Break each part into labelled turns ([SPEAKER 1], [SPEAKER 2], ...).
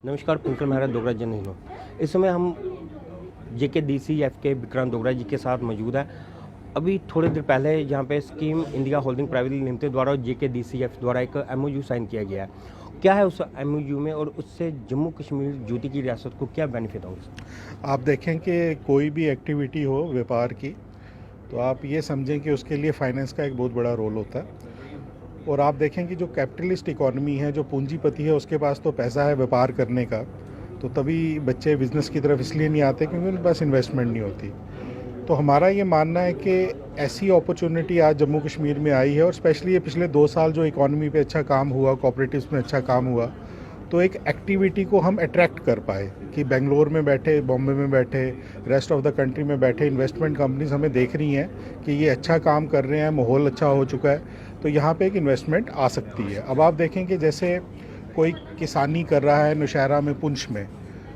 [SPEAKER 1] नमस्कार, प्रिंसिपल महाराज डोगरा जन हिंदू। इस समय हम JKDCF के विक्रांत डोगरा जी के साथ मौजूद है। अभी थोड़ी देर पहले यहाँ पे scheme India holding private limited द्वारा और JKDCF द्वारा एक MOU साइन किया गया है। क्या है उस MOU में और उससे जम्मू कश्मीर ज्योति की रियासत को क्या बेनिफिट होगा?
[SPEAKER 2] आप देखें कि कोई भी एक्टिविटी हो व्यापार की, तो आप ये समझें कि उसके लिए फाइनेंस का एक बहुत बड़ा रोल होता है। और आप देखें कि जो कैपिटलिस्ट इकॉनमी है, जो पूंजीपति है, उसके पास तो पैसा है व्यापार करने का, तो तभी बच्चे बिज़नेस की तरफ इसलिए नहीं आते क्योंकि उनके पास इन्वेस्टमेंट नहीं होती। तो हमारा ये मानना है कि ऐसी अपॉर्चुनिटी आज जम्मू कश्मीर में आई है, और स्पेशली ये पिछले 2 साल जो इकॉनमी पे अच्छा काम हुआ, कोऑपरेटिव्स में अच्छा काम हुआ, तो एक एक्टिविटी को हम अट्रैक्ट कर पाए कि बेंगलोर में बैठे, बॉम्बे में बैठे, रेस्ट ऑफ द कंट्री में बैठे इन्वेस्टमेंट कंपनीज हमें देख रही हैं कि ये अच्छा काम कर रहे हैं, माहौल अच्छा हो चुका है, तो यहाँ पे एक इन्वेस्टमेंट आ सकती है। अब आप देखें कि जैसे कोई किसानी कर रहा है नौशहरा में, पुंछ में,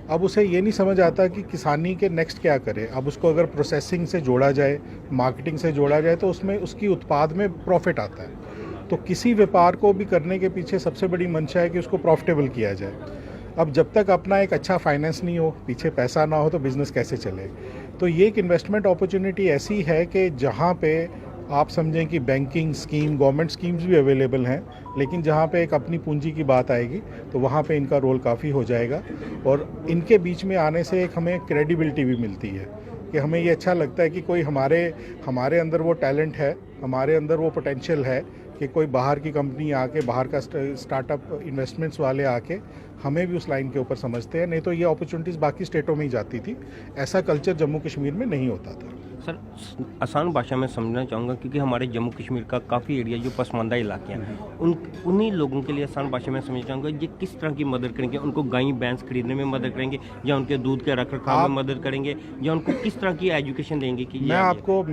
[SPEAKER 2] अब उसे ये नहीं समझ आता कि किसानी के नेक्स्ट क्या करे। अब उसको अगर प्रोसेसिंग से जोड़ा जाए, मार्केटिंग से जोड़ा जाए, तो उसमें उसकी उत्पाद में प्रॉफिट आता है। तो किसी व्यापार को भी करने के पीछे सबसे बड़ी मंशा है कि उसको प्रॉफिटेबल किया जाए। अब जब तक अपना एक अच्छा फाइनेंस नहीं हो, पीछे पैसा ना हो, तो बिज़नेस कैसे चले। तो ये एक इन्वेस्टमेंट अपॉर्चुनिटी ऐसी है कि जहाँ पे आप समझें कि बैंकिंग स्कीम, गवर्नमेंट स्कीम्स भी अवेलेबल हैं, लेकिन जहाँ पे एक अपनी पूंजी की बात आएगी तो वहाँ पे इनका रोल काफ़ी हो जाएगा। और इनके बीच में आने से एक हमें क्रेडिबिलिटी भी मिलती है कि हमें ये अच्छा लगता है कि कोई हमारे अंदर वो टैलेंट है, हमारे अंदर वो पोटेंशियल है कि कोई बाहर की कंपनी आके, बाहर का स्टार्टअप इन्वेस्टमेंट्स वाले आके हमें भी उस लाइन के ऊपर समझते हैं। नहीं तो ये अपॉर्चुनिटीज़ बाकी स्टेटों में ही जाती थी, ऐसा कल्चर जम्मू कश्मीर में नहीं होता था।
[SPEAKER 1] सर, आसान भाषा में समझना चाहूँगा क्योंकि हमारे जम्मू कश्मीर का काफ़ी एरिया जो पसमानदा इलाके हैं, उन्हीं लोगों के लिए आसान भाषा में समझना चाहूँगा, ये किस तरह की मदद करेंगे? उनको गाय भैंस खरीदने में मदद करेंगे, या उनके दूध के रख रखाव में मदद करेंगे, या उनको किस तरह की एजुकेशन देंगे? कि
[SPEAKER 2] मैं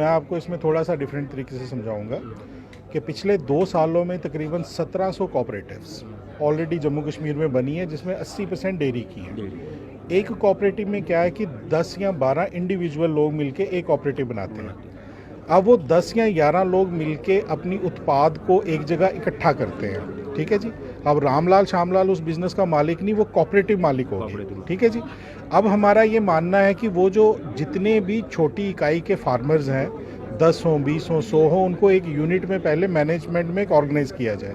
[SPEAKER 2] आपको इसमें थोड़ा सा डिफरेंट तरीके से समझाऊंगा कि पिछले 2 सालों में तकरीबन 1700 कोऑपरेटिव्स ऑलरेडी जम्मू कश्मीर में बनी है, जिसमें 80% डेयरी की हैं। एक कोऑपरेटिव में क्या है कि 10 या 12 इंडिविजुअल लोग मिलके एक कोऑपरेटिव बनाते हैं। अब वो 10 या 11 लोग मिलके अपनी उत्पाद को एक जगह इकट्ठा करते हैं, ठीक है जी। अब रामलाल शामलाल उस बिज़नेस का मालिक नहीं, वो कोऑपरेटिव मालिक होगी, ठीक है जी। अब हमारा ये मानना है कि वो जो जितने भी छोटी इकाई के फार्मर्स हैं, 10 हो, 20 हो, 100 हो, उनको एक यूनिट में पहले मैनेजमेंट में ऑर्गेनाइज किया जाए,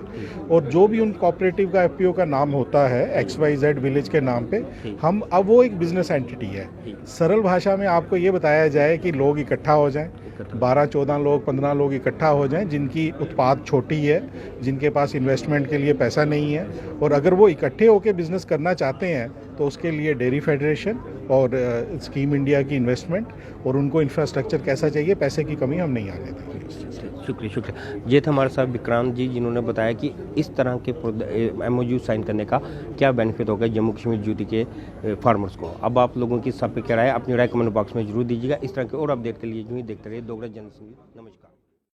[SPEAKER 2] और जो भी उन कोऑपरेटिव का FPO का नाम होता है XYZ विलेज के नाम पे, हम अब वो एक बिजनेस एंटिटी है। सरल भाषा में आपको ये बताया जाए कि लोग इकट्ठा हो जाएं, 12-14 लोग, 15 लोग इकट्ठा हो जाएं, जिनकी उत्पाद छोटी है, जिनके पास इन्वेस्टमेंट के लिए पैसा नहीं है, और अगर वो इकट्ठे होकर बिजनेस करना चाहते हैं तो उसके लिए डेयरी फेडरेशन और स्कीम इंडिया की इन्वेस्टमेंट, और उनको इंफ्रास्ट्रक्चर कैसा चाहिए, पैसे की कमी हम नहीं आने देंगे।
[SPEAKER 1] शुक्रिया। ये थे हमारे साथ विक्रांत जी, जिन्होंने बताया कि इस तरह के MOU साइन करने का क्या बेनिफिट होगा जम्मू कश्मीर ज्योति के फार्मर्स को। अब आप लोगों की सब पे क्या राय, अपनी राय कमेंट बॉक्स में जरूर दीजिएगा। इस तरह के और अपडेट के लिए यूँ ही देखते रहिए डोगरा जन संगीत। नमस्कार।